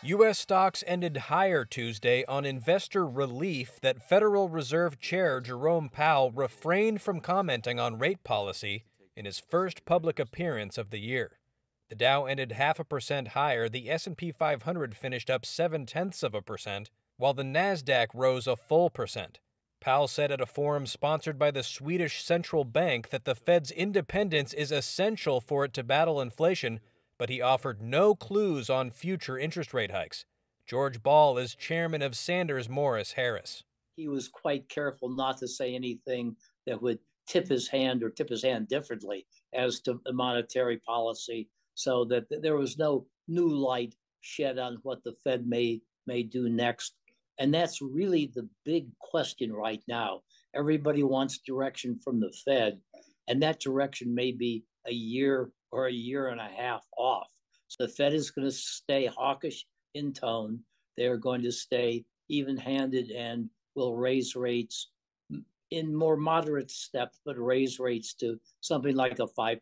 U.S. stocks ended higher Tuesday on investor relief that Federal Reserve Chair Jerome Powell refrained from commenting on rate policy in his first public appearance of the year. The Dow ended 0.5% higher, the S&P 500 finished up 0.7%, while the Nasdaq rose a full percent. Powell said at a forum sponsored by the Swedish Central Bank that the Fed's independence is essential for it to battle inflation, but he offered no clues on future interest rate hikes. George Ball is chairman of Sanders Morris Harris. He was quite careful not to say anything that would tip his hand or tip his hand differently as to monetary policy, so that there was no new light shed on what the Fed may do next. And that's really the big question right now. Everybody wants direction from the Fed, and that direction may be a year or a year and a half off. So the Fed is going to stay hawkish in tone. They're going to stay even-handed and will raise rates in more moderate steps, but raise rates to something like a 5%,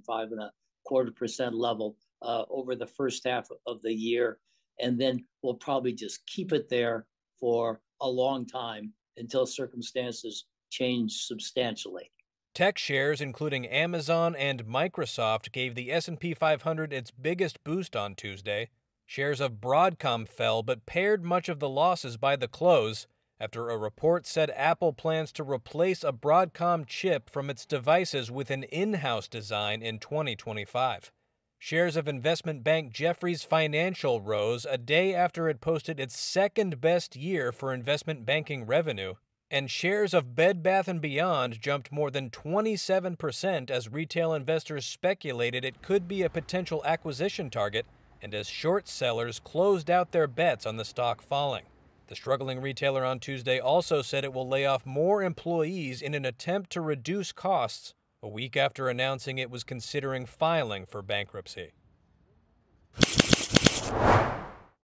5.25% level over the first half of the year. And then we'll probably just keep it there for a long time until circumstances change substantially. Tech shares, including Amazon and Microsoft, gave the S&P 500 its biggest boost on Tuesday. Shares of Broadcom fell but pared much of the losses by the close after a report said Apple plans to replace a Broadcom chip from its devices with an in-house design in 2025. Shares of investment bank Jefferies Financial rose a day after it posted its second-best year for investment banking revenue, and shares of Bed Bath & Beyond jumped more than 27% as retail investors speculated it could be a potential acquisition target and as short sellers closed out their bets on the stock falling. The struggling retailer on Tuesday also said it will lay off more employees in an attempt to reduce costs, a week after announcing it was considering filing for bankruptcy.